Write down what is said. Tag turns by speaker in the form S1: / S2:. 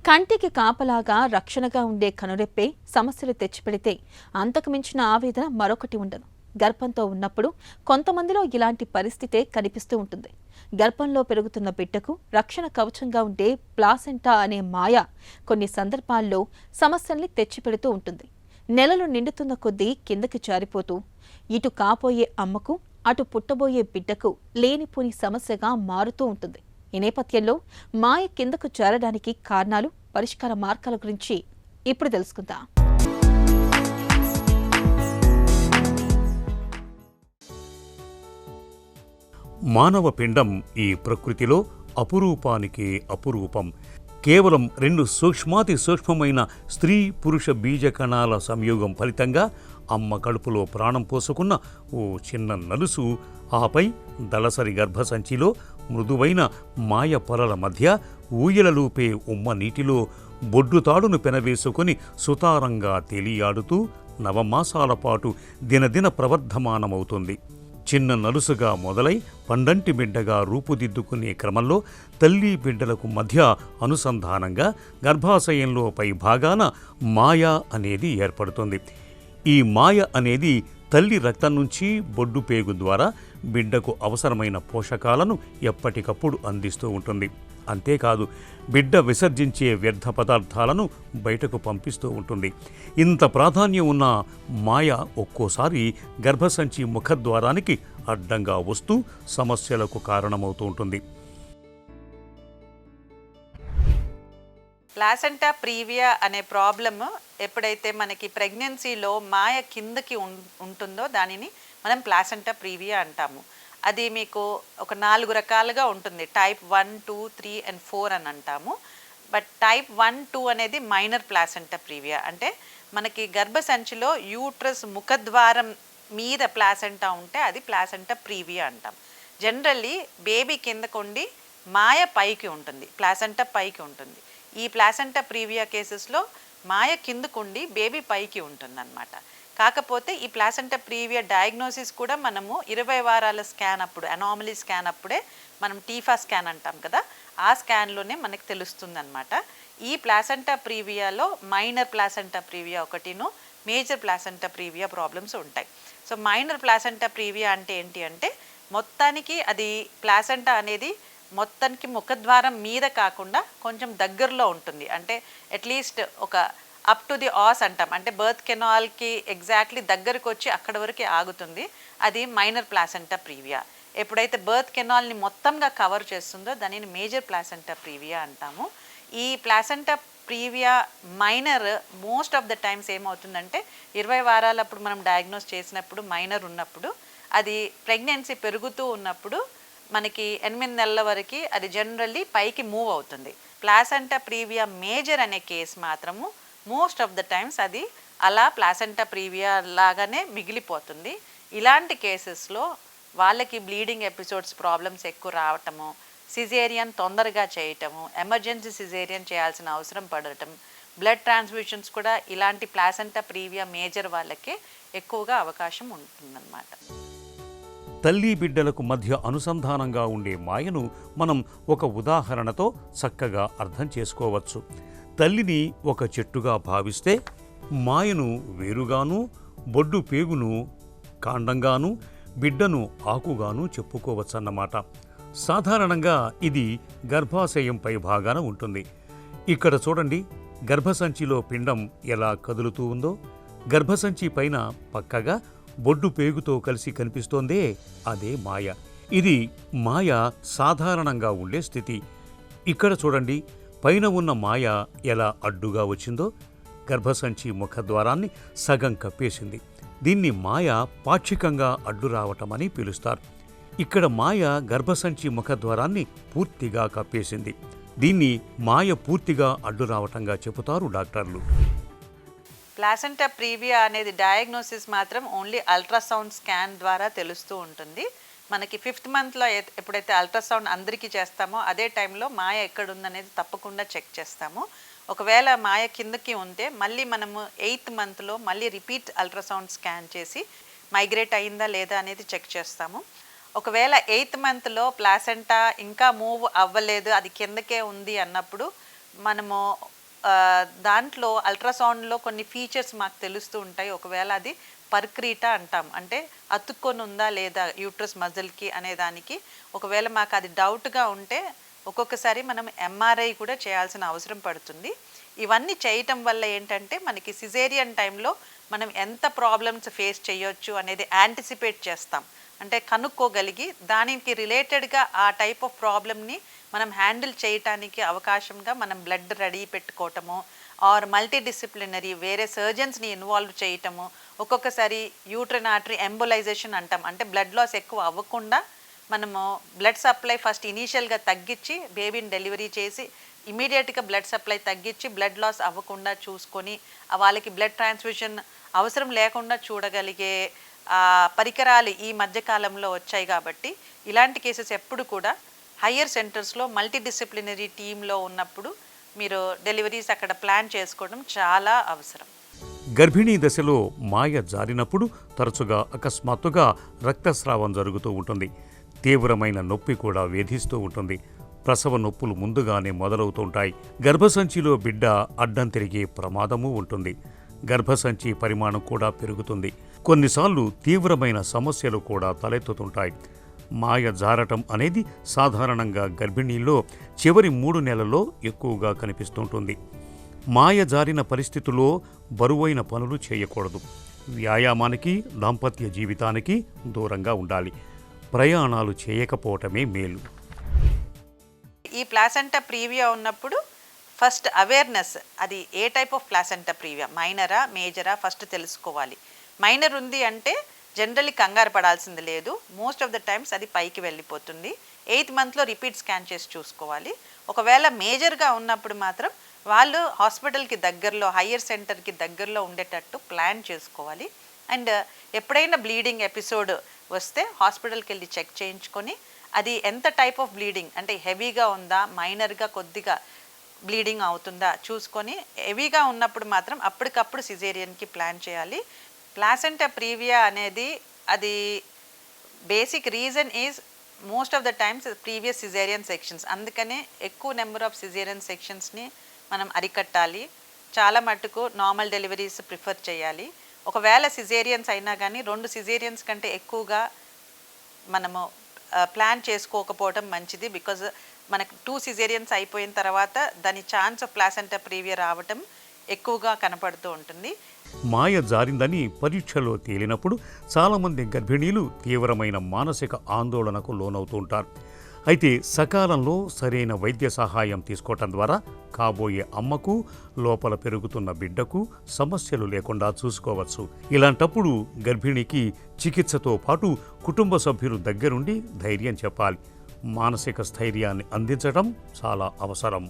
S1: కంటికి కాపలాగా రక్షణగా ఉండే కనురెప్పే సమస్యలు తెచ్చిపెడితే అంతకు మించిన ఆవేదన మరొకటి ఉండదు. గర్భంతో ఉన్నప్పుడు కొంతమందిలో ఇలాంటి పరిస్థితే కనిపిస్తూ ఉంటుంది. గర్భంలో పెరుగుతున్న బిడ్డకు రక్షణ కవచంగా ఉండే ప్లాసెంటా అనే మాయ కొన్ని సందర్భాల్లో సమస్యల్ని తెచ్చిపెడుతూ ఉంటుంది. నెలలు నిండుతున్న కొద్దీ కిందకి జారిపోతూ ఇటు కాపోయే అమ్మకు అటు పుట్టబోయే బిడ్డకు లేనిపోని సమస్యగా మారుతూ ఉంటుంది. ఈ నేపథ్యంలో మాయ కిందకు చేరడానికి కారణాలు, పరిష్కార మార్గాల గురించి ఇప్పుడు తెలుసుకుందాం.
S2: మానవ పిండం ఈ ప్రకృతిలో అపురూపానికి అపురూపం. కేవలం 2 సూక్ష్మాతి సూక్ష్మమైన స్త్రీ పురుష బీజ కణాల సంయోగం ఫలితంగా అమ్మ కడుపులో ప్రాణం పోసుకున్న ఓ చిన్న నలుసు, ఆపై దళసరి గర్భసంచిలో మృదువైన మాయ పొరల మధ్య ఊయలలూపే ఉమ్మ నీటిలో బొడ్డుతాడును పెనవేసుకుని సుతారంగా తేలియాడుతూ నవమాసాల పాటు దినదిన ప్రవర్ధమానమవుతుంది. చిన్న నలుసుగా మొదలై పండంటి బిడ్డగా రూపుదిద్దుకునే క్రమంలో తల్లి బిడ్డలకు మధ్య అనుసంధానంగా గర్భాశయంలో పై భాగాన మాయ అనేది ఏర్పడుతుంది. ఈ మాయ అనేది తల్లి రక్తం నుంచి బొడ్డు పేగు ద్వారా బిడ్డకు అవసరమైన పోషకాలను ఎప్పటికప్పుడు అందిస్తూ ఉంటుంది. అంతేకాదు, బిడ్డ విసర్జించే వ్యర్థ పదార్థాలను బయటకు పంపిస్తూ ఉంటుంది. ఇంత ప్రాధాన్యం ఉన్న మాయ ఒక్కోసారి గర్భసంచి ముఖద్వారానికి అడ్డంగా వస్తూ సమస్యలకు కారణమవుతూ ఉంటుంది.
S3: ప్లాసెంటా ప్రీవియా అనే ప్రాబ్లమ్ ఎప్పుడైతే మనకి ప్రెగ్నెన్సీలో మాయ కిందకి ఉంటుందో దానిని మనం ప్లాసెంటా ప్రీవియా అంటాము. అది మీకు ఒక 4 రకాలుగా ఉంటుంది. టైప్ 1, 2, 3 and 4 అని అంటాము. బట్ టైప్ 1, 2 అనేది మైనర్ ప్లాసెంటా ప్రీవియా. అంటే మనకి గర్భసంచిలో యూట్రస్ ముఖద్వారం మీద ప్లాసెంటా ఉంటే అది ప్లాసెంటా ప్రీవియా అంటాం. జనరల్లీ బేబీ కిందకుండి మాయ పైకి ఉంటుంది, ప్లాసెంటా పైకి ఉంటుంది. ఈ ప్లాసెంటా ప్రీవియా కేసెస్లో మాయ కిందకుండి బేబీ పైకి ఉంటుందన్నమాట. కాకపోతే ఈ ప్లాసెంటా ప్రీవియా డయాగ్నోసిస్ కూడా మనము 20 వారాల స్కాన్ అప్పుడు, అనామలీ స్కాన్ అప్పుడే మనం టీఫా స్కాన్ అంటాం కదా, ఆ స్కాన్లోనే మనకు తెలుస్తుంది అనమాట. ఈ ప్లాసెంటా ప్రీవియాలో మైనర్ ప్లాసెంటా ప్రీవియా ఒకటిను, మేజర్ ప్లాసెంటా ప్రీవియా ప్రాబ్లమ్స్ ఉంటాయి. సో మైనర్ ప్లాసెంటా ప్రీవియా అంటే ఏంటి అంటే మొత్తానికి అది ప్లాసెంటా అనేది మొత్తానికి ముఖద్వారం మీద కాకుండా కొంచెం దగ్గరలో ఉంటుంది. అంటే అట్లీస్ట్ ఒక అప్ టు ది ఆస్ అంటాం, అంటే బర్త్ కెనాల్కి ఎగ్జాక్ట్లీ దగ్గరకు వచ్చి అక్కడ వరకు ఆగుతుంది. అది మైనర్ ప్లాసెంటా ప్రీవియా. ఎప్పుడైతే బర్త్ కెనాల్ని మొత్తంగా కవర్ చేస్తుందో దానిని మేజర్ ప్లాసెంటా ప్రీవియా అంటాము. ఈ placenta previa minor most of the times ఏమవుతుందంటే 20 వారాలప్పుడు మనం డయాగ్నోస్ చేసినప్పుడు మైనర్ ఉన్నప్పుడు అది ప్రెగ్నెన్సీ పెరుగుతూ ఉన్నప్పుడు మనకి 8 నెలల వరకు అది జనరల్లీ పైకి మూవ్ అవుతుంది. ప్లాసెంటా ప్రీవియా మేజర్ అనే కేసు మాత్రము మోస్ట్ ఆఫ్ ద టైమ్స్ అది అలా ప్లాసెంటా ప్రీవియా లాగానే మిగిలిపోతుంది. ఇలాంటి కేసెస్లో వాళ్ళకి బ్లీడింగ్ ఎపిసోడ్స్ ప్రాబ్లమ్స్ ఎక్కువ రావటము, సిజేరియన్ తొందరగా చేయటము, ఎమర్జెన్సీ సిజేరియన్ చేయాల్సిన అవసరం పడటం, బ్లడ్ ట్రాన్స్ఫ్యూషన్స్ కూడా ఇలాంటి ప్లాసెంటా ప్రీవియా మేజర్ వాళ్ళకే ఎక్కువగా అవకాశం ఉంటుందన్నమాట.
S2: తల్లి బిడ్డలకు మధ్య అనుసంధానంగా ఉండే మాయను మనం ఒక ఉదాహరణతో చక్కగా అర్థం చేసుకోవచ్చు. తల్లిని ఒక చెట్టుగా భావిస్తే మాయను వేరుగాను, బొడ్డు పేగును కాండంగాను, బిడ్డను ఆకుగాను చెప్పుకోవచ్చన్నమాట. సాధారణంగా ఇది గర్భాశయం పై భాగాన ఉంటుంది. ఇక్కడ చూడండి, గర్భసంచిలో పిండం ఎలా కదులుతూ ఉందో. గర్భసంచి పైన పక్కగా బొడ్డు పేగుతో కలిసి కనిపిస్తోందే, అదే మాయ. ఇది మాయ సాధారణంగా ఉండే స్థితి. ఇక్కడ చూడండి, పైన ఉన్న మాయ ఎలా అడ్డుగా వచ్చిందో. గర్భసంచి ముఖద్వారాన్ని సగం కప్పేసింది. దీన్ని మాయ పాక్షికంగా అడ్డు రావటమని పిలుస్తారు. ఇక్కడ మాయ గర్భసంచి ముఖద్వారాన్ని పూర్తిగా కప్పేసింది. దీన్ని మాయ పూర్తిగా అడ్డు రావటంగా చెబుతారు డాక్టర్లు.
S3: ప్లాసెంటా ప్రీవియా అనేది డయాగ్నోసిస్ మాత్రం ఓన్లీ అల్ట్రాసౌండ్ స్కాన్ ద్వారా తెలుస్తూ ఉంటుంది. మనకి 5th మంత్లో ఎప్పుడైతే అల్ట్రాసౌండ్ అందరికీ చేస్తామో అదే టైంలో మాయ ఎక్కడుందనేది తప్పకుండా చెక్ చేస్తాము. ఒకవేళ మాయ కిందకి ఉంటే మళ్ళీ మనము 8th మంత్లో మళ్ళీ రిపీట్ అల్ట్రాసౌండ్ స్కాన్ చేసి మైగ్రేట్ అయిందా లేదా అనేది చెక్ చేస్తాము. ఒకవేళ 8th మంత్లో ప్లాసెంటా ఇంకా మూవ్ అవ్వలేదు, అది కిందకే ఉంది అన్నప్పుడు మనము దాంట్లో అల్ట్రాసౌండ్లో కొన్ని ఫీచర్స్ మాకు తెలుస్తూ ఉంటాయి. ఒకవేళ అది పర్క్రీటా అంటాం, అంటే అతుక్కొని ఉందా లేదా యూట్రస్ మజిల్కి అనే దానికి ఒకవేళ మాకు అది డౌట్గా ఉంటే ఒక్కొక్కసారి మనం ఎంఆర్ఐ కూడా చేయాల్సిన అవసరం పడుతుంది. ఇవన్నీ చేయటం వల్ల ఏంటంటే మనకి సిజేరియన్ టైంలో మనం ఎంత ప్రాబ్లమ్స్ ఫేస్ చేయొచ్చు అనేది యాంటిసిపేట్ చేస్తాం, అంటే కనుక్కోగలిగి దానికి రిలేటెడ్గా ఆ టైప్ ఆఫ్ ప్రాబ్లమ్ని మనం హ్యాండిల్ చేయటానికి అవకాశంగా మనం బ్లడ్ రెడీ పెట్టుకోవటము ఆర్ మల్టీ డిసిప్లినరీ వేరే సర్జన్స్ని ఇన్వాల్వ్ చేయటము. ఒక్కొక్కసారి యూట్రిన్ ఆర్టరీ ఎంబోలైజేషన్ అంటాం, అంటే బ్లడ్ లాస్ ఎక్కువ అవ్వకుండా మనము బ్లడ్ సప్లై ఫస్ట్ ఇనీషియల్గా తగ్గించి బేబీని డెలివరీ చేసి ఇమీడియట్గా బ్లడ్ సప్లై తగ్గించి బ్లడ్ లాస్ అవ్వకుండా చూసుకొని వాళ్ళకి బ్లడ్ ట్రాన్స్ఫ్యూషన్ అవసరం లేకుండా చూడగలిగే పరికరాలు ఈ మధ్యకాలంలో వచ్చాయి. కాబట్టి ఇలాంటి కేసెస్ ఎప్పుడు కూడా హయ్యర్ సెంటర్స్లో మల్టీ డిసిప్లినరీ టీంలో ఉన్నప్పుడు మీరు డెలివరీస్ అక్కడ ప్లాన్ చేసుకోవడం చాలా అవసరం.
S2: గర్భిణీ దశలో మాయ జారినప్పుడు తరచుగా అకస్మాత్తుగా రక్తస్రావం జరుగుతూ ఉంటుంది. తీవ్రమైన నొప్పి కూడా వేధిస్తూ ఉంటుంది. ప్రసవ నొప్పులు ముందుగానే మొదలవుతుంటాయి. గర్భసంచిలో బిడ్డ అడ్డం తిరిగే ప్రమాదమూ ఉంటుంది. గర్భసంచి పరిమాణం కూడా పెరుగుతుంది. కొన్నిసార్లు తీవ్రమైన సమస్యలు కూడా తలెత్తుతుంటాయి. మాయ జారటం అనేది సాధారణంగా గర్భిణీల్లో చివరి 3 నెలల్లో ఎక్కువగా కనిపిస్తుంటుంది. మాయ జారిన పరిస్థితుల్లో బరువైన పనులు చేయకూడదు. వ్యాయామానికి, దాంపత్య జీవితానికి దూరంగా ఉండాలి. ప్రయాణాలు చేయకపోవటమే మేలు.
S3: ఈ ప్లాసెంటా ప్రీవియా ఉన్నప్పుడు ఫస్ట్ అవేర్నెస్, అది ఏ టైప్ ఆఫ్ ప్లాసెంటా ప్రీవియా, మైనరా మేజరా ఫస్ట్ తెలుసుకోవాలి. మైనర్ ఉంది అంటే జనరల్లీ కంగారు పడాల్సింది లేదు. మోస్ట్ ఆఫ్ ద టైమ్స్ అది పైకి వెళ్ళిపోతుంది. 8th మంత్లో రిపీట్ స్కాన్ చేసి చూసుకోవాలి. ఒకవేళ మేజర్గా ఉన్నప్పుడు మాత్రం వాళ్ళు హాస్పిటల్కి దగ్గరలో, హయ్యర్ సెంటర్కి దగ్గరలో ఉండేటట్టు ప్లాన్ చేసుకోవాలి. అండ్ ఎప్పుడైనా బ్లీడింగ్ ఎపిసోడ్ వస్తే హాస్పిటల్కి వెళ్ళి చెక్ చేయించుకొని అది ఎంత టైప్ ఆఫ్ బ్లీడింగ్, అంటే హెవీగా ఉందా, మైనర్గా కొద్దిగా బ్లీడింగ్ అవుతుందా చూసుకొని, హెవీగా ఉన్నప్పుడు మాత్రం అప్పటికప్పుడు సిజేరియన్కి ప్లాన్ చేయాలి. ప్లాసెంటా ప్రీవియా అనేది అది basic reason is most of the times previous caesarean sections. అందుకనే ఎక్కువ నెంబర్ ఆఫ్ సిజేరియన్ సెక్షన్స్ని మనం అరికట్టాలి. చాలా మట్టుకు నార్మల్ డెలివరీస్ ప్రిఫర్ చేయాలి. ఒకవేళ సిజేరియన్స్ అయినా కానీ 2 సిజేరియన్స్ కంటే ఎక్కువగా మనము ప్లాన్ చేసుకోకపోవడం మంచిది. బికాజ్ మనకు 2 సిజేరియన్స్ అయిపోయిన తర్వాత దాని ఛాన్స్ ఆఫ్ ప్లాసెంటా ప్రీవియా రావటం ఎక్కువగా కనపడుతూ ఉంటుంది.
S2: మాయ జారిందని పరీక్షలో తేలినప్పుడు చాలామంది గర్భిణీలు తీవ్రమైన మానసిక ఆందోళనకు లోనవుతుంటారు. అయితే సకాలంలో సరైన వైద్య సహాయం తీసుకోవటం ద్వారా కాబోయే అమ్మకు, లోపల పెరుగుతున్న బిడ్డకు సమస్యలు లేకుండా చూసుకోవచ్చు. ఇలాంటప్పుడు గర్భిణికి చికిత్సతో పాటు కుటుంబ సభ్యులు దగ్గరుండి ధైర్యం చెప్పాలి. మానసిక స్థైర్యాన్ని అందించడం చాలా అవసరం.